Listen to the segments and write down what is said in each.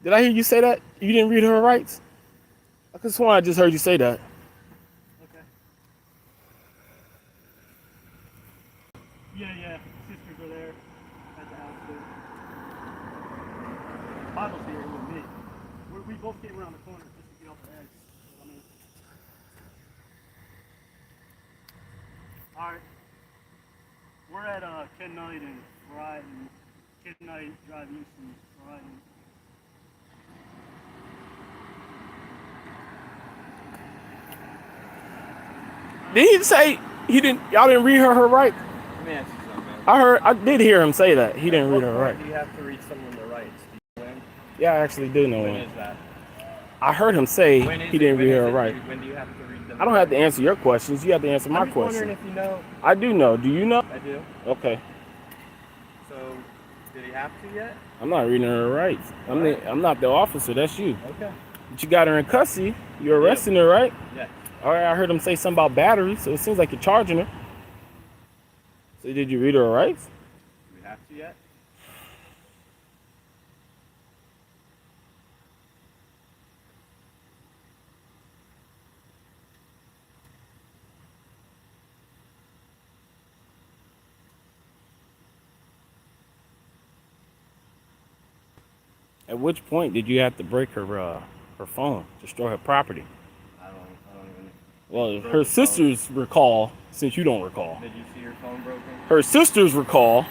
Did I hear you say that? You didn't read her rights? I could swear I just heard you say that. Okay. Yeah, yeah. Sisters are there at the house too. Bible's here with me. We both came around the corner just to get off the edge. So, I mean, all right. We're at Ken Knight and Friday. Ken Knight Drive East and Friday. Did he say he didn't? Y'all didn't read her rights? Let me ask you something, man. I did hear him say that he didn't read her rights. Do you have to read someone their rights? Do you know when? Yeah, I actually do know When him. is that? I heard him say he didn't read her rights. When do you have to read them? I don't have to answer your questions. You have to answer my I'm question. wondering if you know. I do know. Do you know? I do. Okay. So, did he have to yet? I'm not reading her rights. I'm not the officer. That's you. Okay. But you got her in custody. You're arresting her, right? Yes. All right. I heard him say something about battery, so it seems like you're charging her. So did you read her rights? Do we have to yet? At which point did you have to break her phone, destroy her property? I don't even. Well, her sisters recall, since you don't recall. Did you see your phone broken? Her sisters recall.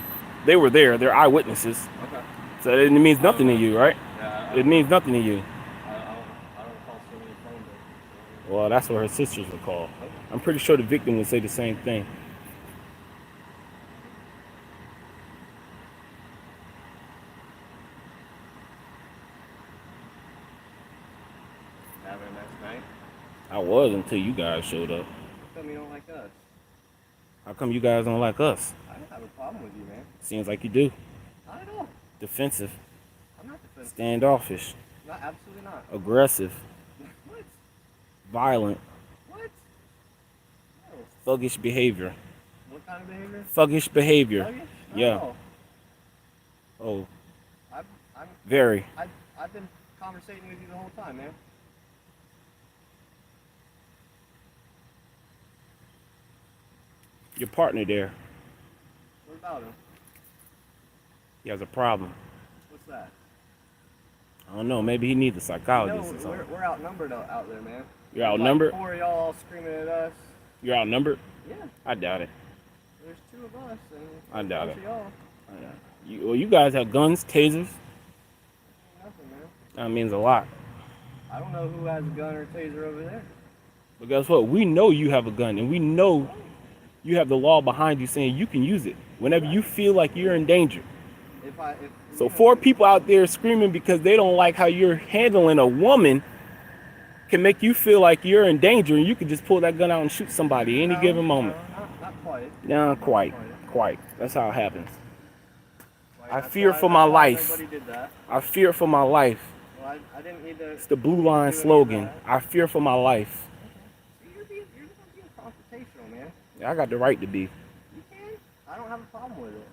They were there. They're eyewitnesses. Okay. So it means nothing to you, right? Yeah. It means nothing to you. I don't recall so many phone breaks. Well, that's what her sisters recall. Okay. I'm pretty sure the victim would say the same thing. Having a nice night. I was until you guys showed up. How come you don't like us? How come you guys don't like us? I don't have a problem with you, man. Seems like you do. Not at all. Defensive, I'm not defensive. standoffish, Not absolutely not. aggressive, What? violent, What? No. thuggish behavior. What kind of behavior? Thuggish behavior. Thuggish? Yeah. No. Oh, I'm very. I've been conversating with you the whole time, man. Your partner there, What about him? he has a problem. What's that? I don't know. Maybe he needs a psychologist or something. We're outnumbered out there, man. You're outnumbered? Like 4 of y'all screaming at us. You're outnumbered? Yeah. I doubt it. There's 2 of us and I doubt a bunch it. of y'all. You guys have guns, tasers. Nothing, man. That means a lot. I don't know who has a gun or a taser over there. But guess what? We know you have a gun, and we know you have the law behind you saying you can use it whenever you feel like you're in danger. So 4 people out there screaming because they don't like how you're handling a woman can make you feel like you're in danger, and you can just pull that gun out and shoot somebody any given moment. Not quite. No, quite. That's how it happens. Like, I fear for my life. Nobody did that. I fear for my life. Well, I didn't need to. It's the Blue Line slogan. I fear for my life. You're the one being confrontational, man. I got the right to be. You can. I don't have a problem with it.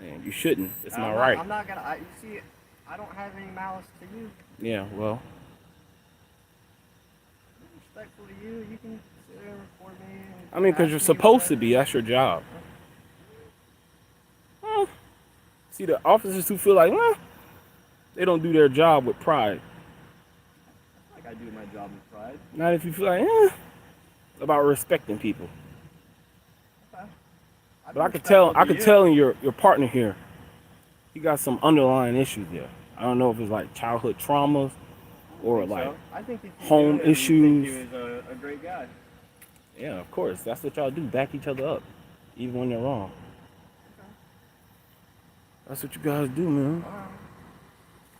Man, you shouldn't. It's my I'm right. I'm not gonna. You see, I don't have any malice to you. Yeah, well, Respectful to you, you can sit there and record me. I mean, because you're supposed to be. That's your job. Well, see, the officers who feel like, they don't do their job with pride. Like I do my job with pride. Not if you feel like, it's about respecting people. Okay. But I could tell in your partner here, he got some underlying issues there. I don't know if it's like childhood traumas or like home issues. He was a great guy. Yeah, of course. That's what y'all do. Back each other up, even when they're wrong. Okay. That's what you guys do, man.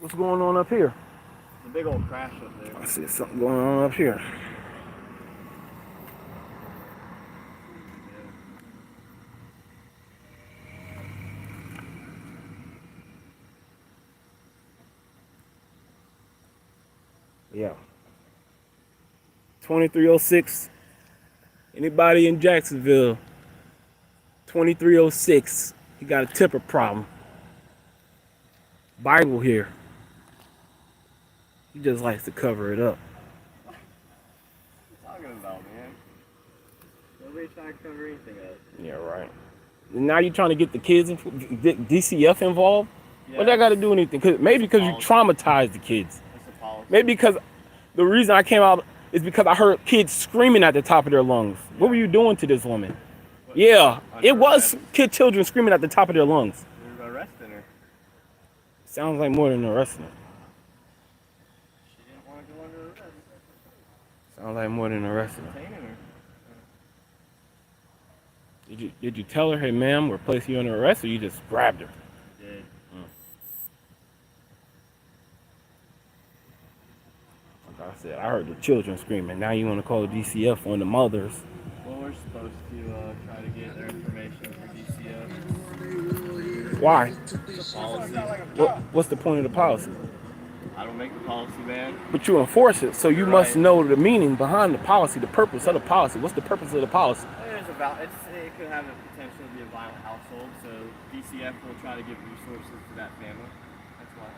What's going on up here? There's a big old crash up there. I see something going on up here. Yeah. 2306. Anybody in Jacksonville? 2306. He got a temper problem. Bible here. He just likes to cover it up. What are you talking about, man? Nobody's trying to cover anything up. Yeah, right. Now you're trying to get the kids, DCF involved? Yeah, What that got to do anything? Maybe because you traumatized the kids. It's a policy. Maybe because the reason I came out is because I heard kids screaming at the top of their lungs. Yeah. What were you doing to this woman? What, yeah, it was children screaming at the top of their lungs. You were arresting her. Sounds like more than arresting her. She didn't want to go under arrest. Sounds like more than arresting her. Detaining her. Did you tell her, hey ma'am, we're placing you under arrest, or you just grabbed her? I did. Like I said, I heard the children screaming. Now you want to call DCF on the mothers. Well, we're supposed to try to get their information for DCF. Why? The policy. What's the point of the policy? I don't make the policy, man. But you enforce it, so you must know the meaning behind the policy, the purpose of the policy. What's the purpose of the policy? It could have the potential to be a violent household, so DCF will try to give resources to that family. That's why.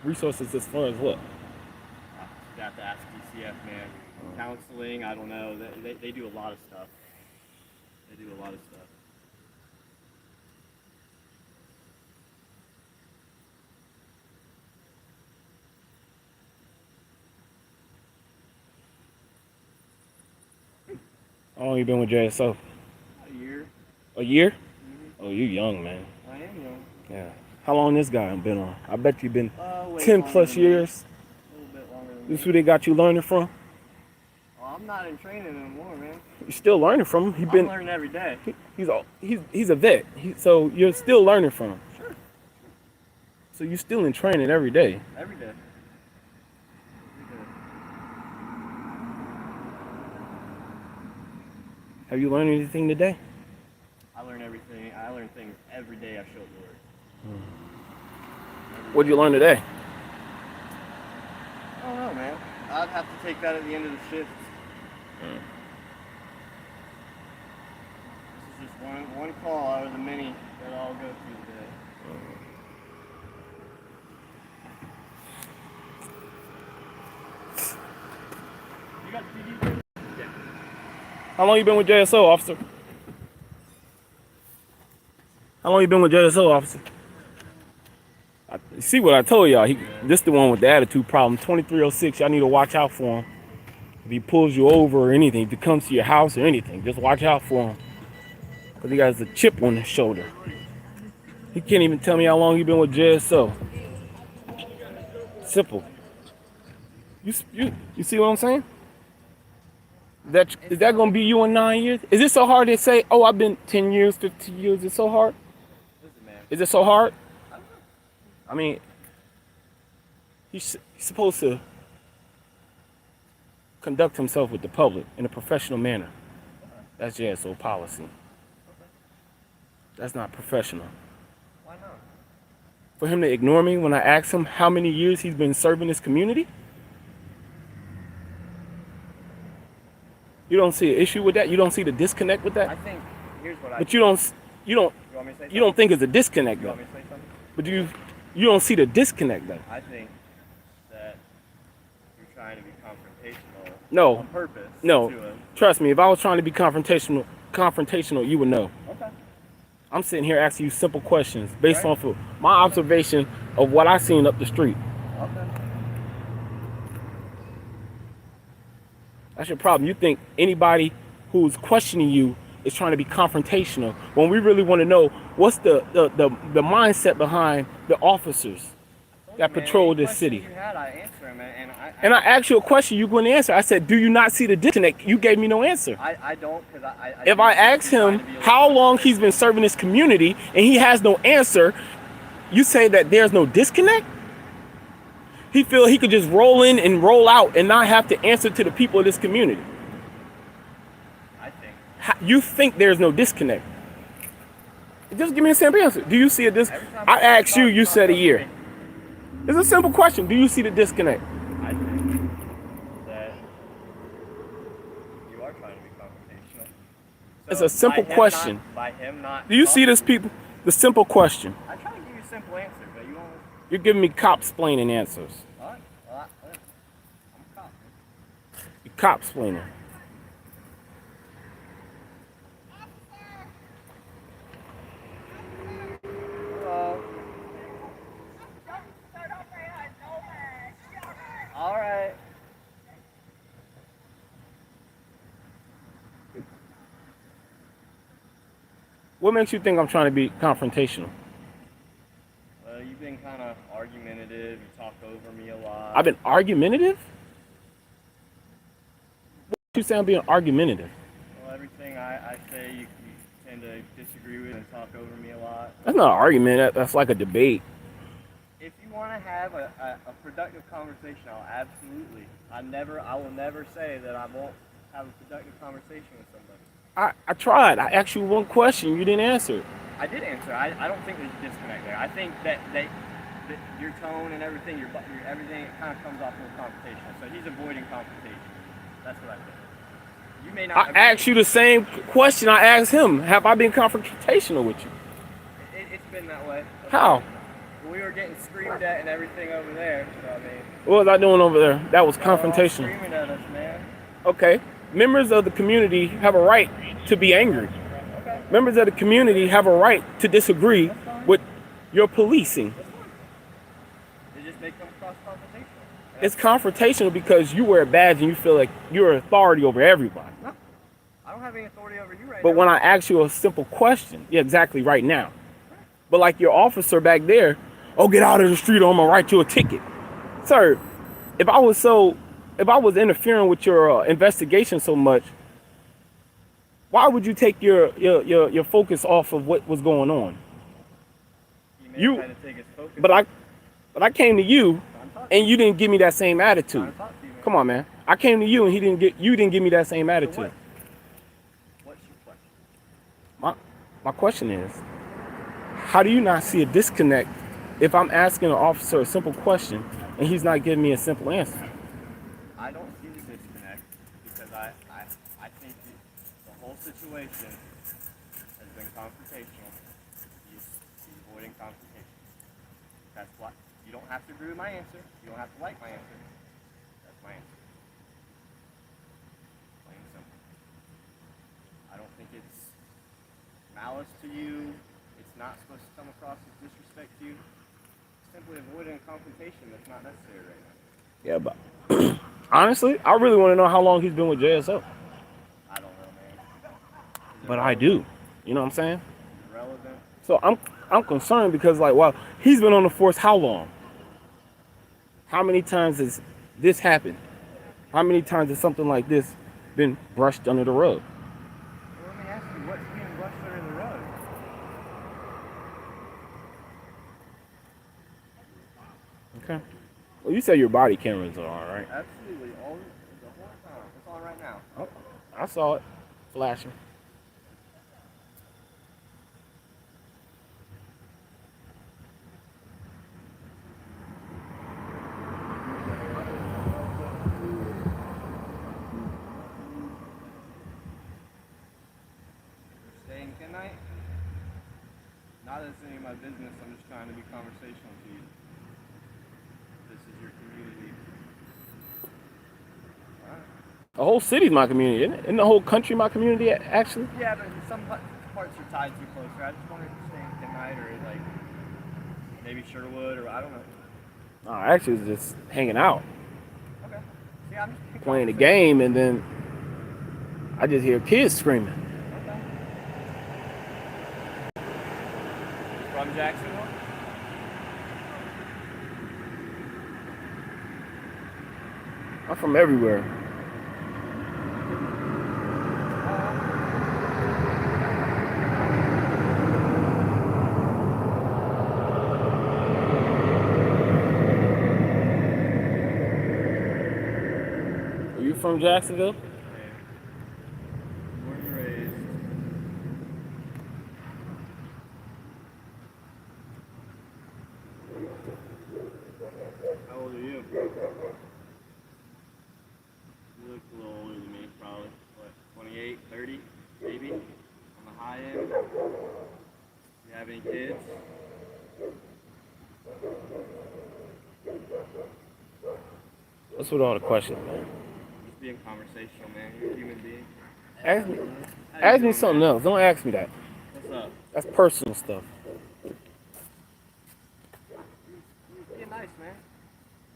Resources as far as what? You have to ask DCF, man. Counseling, I don't know. They do a lot of stuff. They do a lot of stuff. How long you been with JSO? A year. A year? Mm-hmm. Oh, you young, man. I am young. Yeah. How long this guy been on? I bet you've been Way 10 plus years. A little bit longer than This is me. who they got you learning from? Well, I'm not in training anymore, man. You're still learning from him. I'm learning every day. He's a vet. So you're still learning from him. Sure. So you're still in training every day. Every day. Have you learned anything today? I learn everything. I learn things every day I show up to work. What did you learn today? I don't know, man. I'd have to take that at the end of the shift. This is just one call out of the many that I'll go through today. You got PD? Yeah. How long you been with JSO, officer? How long you been with JSO, officer? See what I told y'all. This the one with the attitude problem. 2306. Y'all need to watch out for him. If he pulls you over or anything, if he comes to your house or anything, just watch out for him. Because he got a chip on his shoulder. He can't even tell me how long he been with JSO. Simple. You see what I'm saying? Is that gonna be you in 9 years? Is it so hard to say, oh, I've been 10 years, 15 years? Is it so hard? Is it so hard? I mean, he's supposed to conduct himself with the public in a professional manner. That's JSO policy. That's not professional. Why not? For him to ignore me when I ask him how many years he's been serving his community? You don't see an issue with that? You don't see the disconnect with that? I think here's what I. But you don't want me to say something? you don't think it's a disconnect You though. want me to say something? But you don't see the disconnect though. I think that you're trying to be confrontational. No. On purpose. No. To him. Trust me, if I was trying to be confrontational, you would know. Okay. I'm sitting here asking you simple questions based off of my observation of what I seen up the street. Okay. That's your problem. You think anybody who's questioning you is trying to be confrontational when we really want to know what's the mindset behind the officers that patrol this city. You had, I answer them, and I asked you a question, you couldn't answer. I said, do you not see the disconnect? You gave me no answer. I don't, because if I ask him how long he's been serving his community and he has no answer, you say that there's no disconnect? He feel he could just roll in and roll out and not have to answer to the people of this community. I think. You think there's no disconnect? Just give me a simple answer. Do you see a disconnect? I asked you, you said a year. It's a simple question. Do you see the disconnect? I think that you are trying to be confrontational. It's a simple question. By him not. Do you see this, people? The simple question. I try to give you a simple answer, but you won't. You're giving me cop-splaining answers. All right. Well, cop explaining. Hello. All right. What makes you think I'm trying to be confrontational? You've been kind of argumentative. You talk over me a lot. I've been argumentative? What you say I'm being argumentative? Well, everything I say, you tend to disagree with and talk over me a lot. That's not an argument. That's like a debate. If you want to have a productive conversation, I'll absolutely. I will never say that I won't have a productive conversation with somebody. I tried. I asked you one question. You didn't answer it. I did answer. I don't think there's a disconnect there. I think that your tone and everything, your everything, it kind of comes off as confrontational. So he's avoiding confrontation. That's what I think. You may not. I asked you the same question I asked him. Have I been confrontational with you? It's been that way. How? We were getting screamed at and everything over there. So I mean. What was I doing over there? That was confrontation. Screaming at us, man. Okay. Members of the community have a right to be angry. Okay. Members of the community have a right to disagree with your policing. It just may come across confrontational. It's confrontational because you wear a badge and you feel like you're authority over everybody. No, I don't have any authority over you right now. But when I ask you a simple question, yeah, exactly right now. But like your officer back there, oh, get out of the street or I'm gonna write you a ticket. Sir, if I was interfering with your investigation so much, why would you take your focus off of what was going on? You may try to take his focus. But I came to you and you didn't give me that same attitude. Come on, man. I came to you and you didn't give me that same attitude. What's your question? My question is, how do you not see a disconnect if I'm asking an officer a simple question and he's not giving me a simple answer? I don't see the disconnect because I think the whole situation has been confrontational. He's avoiding confrontation. That's why you don't have to agree with my answer. You don't have to like my answer. That's my answer. Plain and simple. I don't think it's malice to you. It's not supposed to come across as disrespect to you. Simply avoiding a confrontation that's not necessary right now. Yeah, but honestly, I really want to know how long he's been with JSO. I don't know, man. But I do. You know what I'm saying? Irrelevant. So I'm concerned because like, wow, he's been on the force how long? How many times has this happened? How many times has something like this been brushed under the rug? Well, let me ask you, what's being brushed under the rug? Okay. Well, you say your body cameras are on, right? Absolutely, the whole time. It's on right now. Oh, I saw it flashing. Staying tonight? Not that it's any of my business. I'm just trying to be conversational to you. This is your community. All right. The whole city's my community, isn't it? Isn't the whole country my community, actually? Yeah, but some parts are tied too closer. I just wanted to stay tonight or like maybe Sherwood or I don't know. No, actually, it's just hanging out, Okay. See, I'm just being playing the conversational. game, and then I just hear kids screaming. Okay. From Jacksonville? I'm from everywhere. Are you from Jacksonville? Born and raised. How old are you? You look a little older than me, probably. What, 28, 30, maybe? On the high end? You have any kids? What's with all the questions, man? being conversational, man. You're a human being. Ask me, How you ask me doing, something man? else. Don't ask me that. What's up? That's personal stuff. Being nice, man.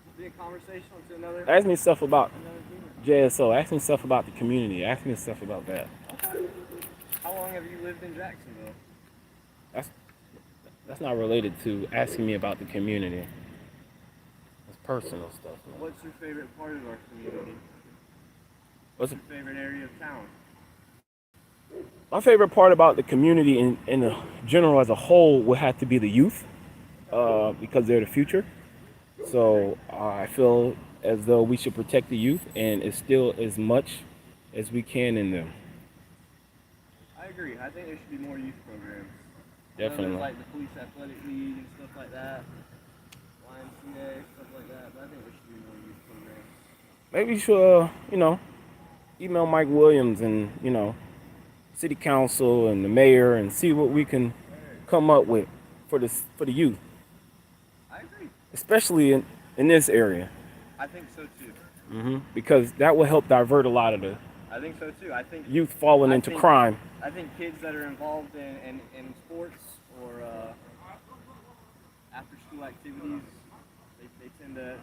Just being conversational to another Ask me stuff about human. JSO. Ask me stuff about the community. Ask me stuff about that. Okay. How long have you lived in Jacksonville? That's not related to asking me about the community. It's personal stuff, man. What's your favorite part of our community? What's Your favorite area of town? my favorite part about the community in the general as a whole would have to be the youth, because they're the future. So I feel as though we should protect the youth and instill as much as we can in them. I agree. I think there should be more youth programs. I know Definitely. there's like the police athletic league and stuff like that. YMCA, stuff like that. But I think there should be more youth programs. Maybe you should, email Mike Williams and, city council and the mayor and see what we can come up with for the youth, I agree. especially in this area. I think so too. Because that will help divert a lot of the I think so too. I think youth falling into crime. I think kids that are involved in sports or after school activities, they tend to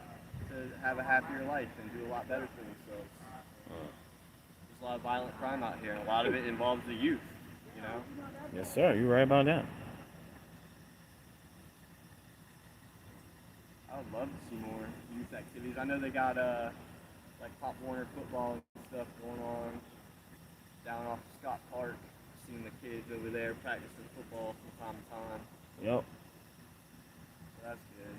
have a happier life and do a lot better for themselves. There's a lot of violent crime out here, and a lot of it involves the youth, you know? Yes, sir. You're right about that. I would love to see more youth activities. I know they got like Pop Warner football and stuff going on down off Scott Park. Seeing the kids over there practicing football from time to time. Yep. So that's good.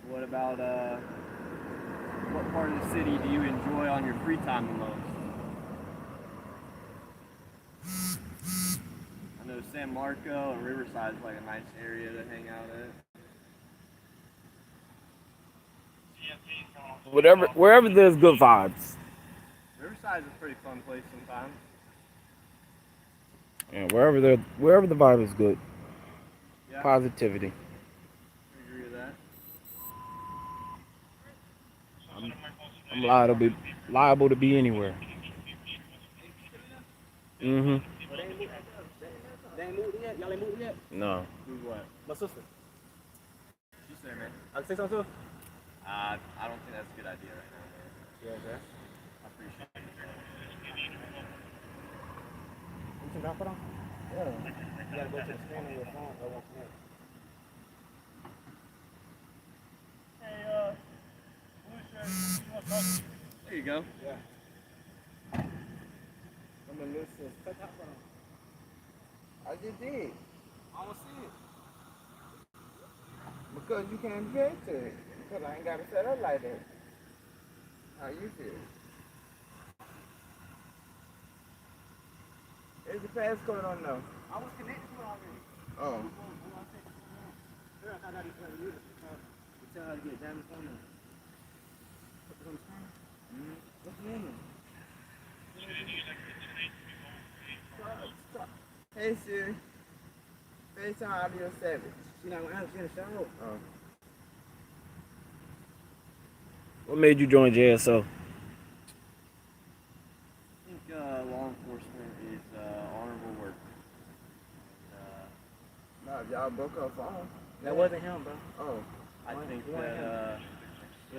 What about what part of the city do you enjoy on your free time the most? I know San Marco and Riverside is like a nice area to hang out at. Wherever there's good vibes. Riverside's a pretty fun place sometimes. Yeah, wherever the vibe is good. Yeah, Positivity. I agree with that. I'm liable to be anywhere. They ain't moved yet? Y'all ain't moved yet? No. Do what? My sister. You say, man? I can say something too? I don't think that's a good idea right now, man. Yeah, okay. I appreciate it. You can drop it on? Yeah. You gotta go to the screen on your phone. I won't connect. Hey, blue shirt, you want to talk to me? There you go. Yeah. I'm gonna listen. Cut that one on. I just did. I don't see it. Because you can't get to it. Because I ain't got it set up like that. How you feel? Is the passcode on though? I was connected to it already. Oh. Sure, I thought I just use it. You tell her to get damaged on there. Put it on the screen. What's the name? Hey Siri. FaceTime audio 7. She not gonna answer. She in the shower. Oh. What made you join JSO? I think law enforcement is honorable work. No, y'all broke up phone. That wasn't him, bro. Oh. I think that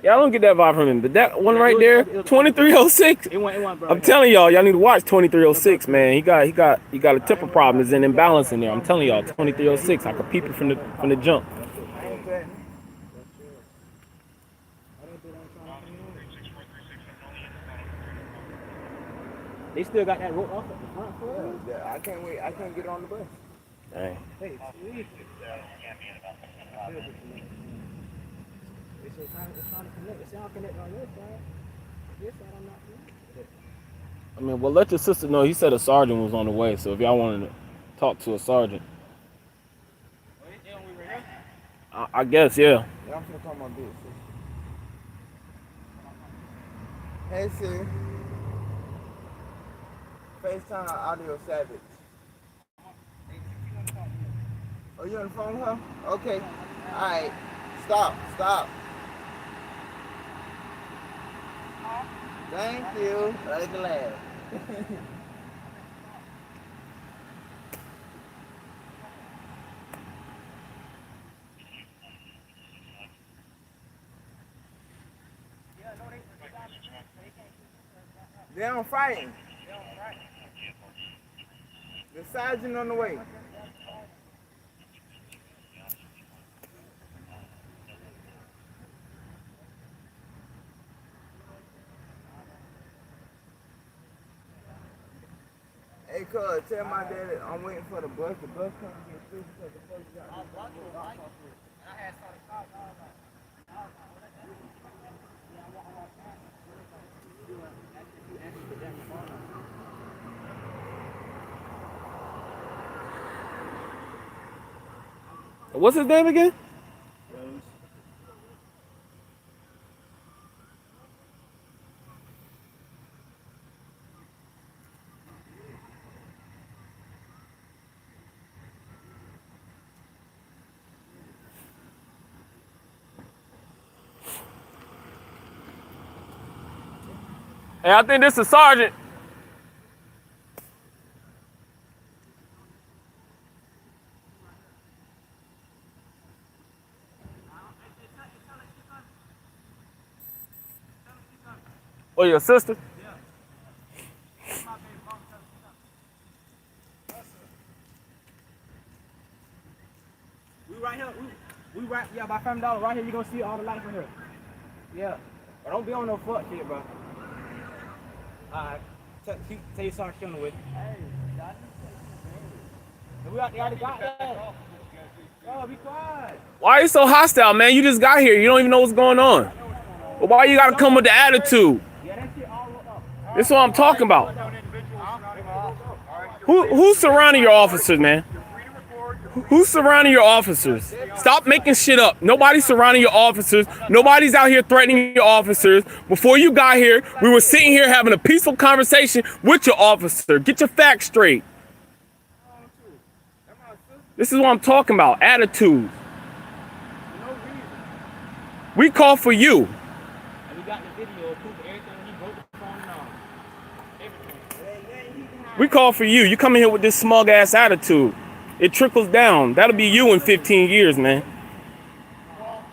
Yeah, I don't get that vibe from him, but that one right there, 2306. It wasn't, bro. I'm telling y'all need to watch 2306, man. He got a temper problem. There's an imbalance in there. I'm telling y'all, 2306. I could peep it from the jump. I ain't threatening. They still got that rope off at the front for it. Yeah, I can't wait. I can't get on the bus. Dang. Hey, sweet. It's trying to connect. It's not connected on your side. This side, I'm not connected. I mean, well, let your sister know. He said a sergeant was on the way, so if y'all wanted to talk to a sergeant, I guess, yeah. Y'all I'm finna call my bitch. Hey, Siri. FaceTime audio savage. Oh, you on the phone with her? Okay. Alright. Stop. Thank you. I'm glad. They don't fighting. The sergeant on the way. Hey, cuz, tell my daddy I'm waiting for the bus. The bus comes to get through because the bus got What's his name again? Hey, I think this is Sergeant. Oh, your sister? We right here. We right, yeah, by $5 right here. You gonna see all the lights in here. Yeah, but don't be on no fuck shit, bro. Alright, tell your Srgt on the way. Hey, we already got that. Oh, be quiet. Why are you so hostile, man? You just got here. You don't even know what's going on. But why you gotta come with the attitude? Yeah, that shit all up. This is what I'm talking about. Who's surrounding your officers, man? Who's surrounding your officers? Stop making shit up. Nobody's surrounding your officers. Nobody's out here threatening your officers. Before you got here, we were sitting here having a peaceful conversation with your officer. Get your facts straight. This is what I'm talking about. Attitude. We call for you. And we got the video, proof everything. He broke the phone and all. Everything. We call for you. You come in here with this smug ass attitude. It trickles down. That'll be you in 15 years, man.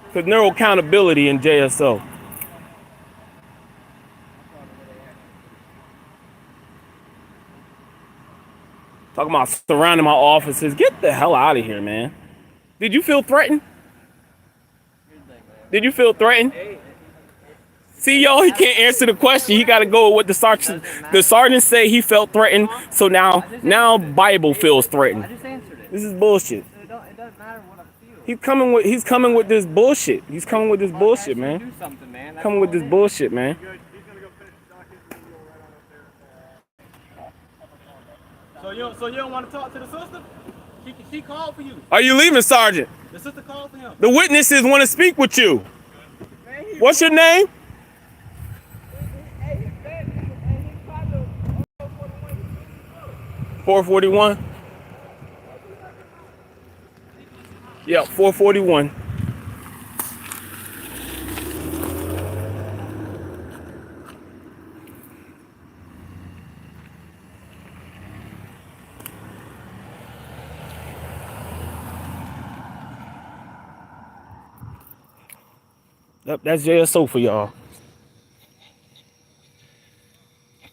Because no accountability in JSO. Talking about surrounding my officers. Get the hell out of here, man. Did you feel threatened? Did you feel threatened? See, y'all, he can't answer the question. He got to go with what the sergeant say he felt threatened. So now Bible feels threatened. I just answered it. This is bullshit. It doesn't matter what I feel. He's coming with this bullshit. He's coming with this bullshit, man. Do something, man. Coming with this bullshit, man. He's gonna go finish the docket and then go right on up there. So you don't want to talk to the sister? She called for you. Are you leaving, Sergeant? The sister called for him. The witnesses want to speak with you. What's your name? 441. Yeah, 441. Yep, that's JSO for y'all.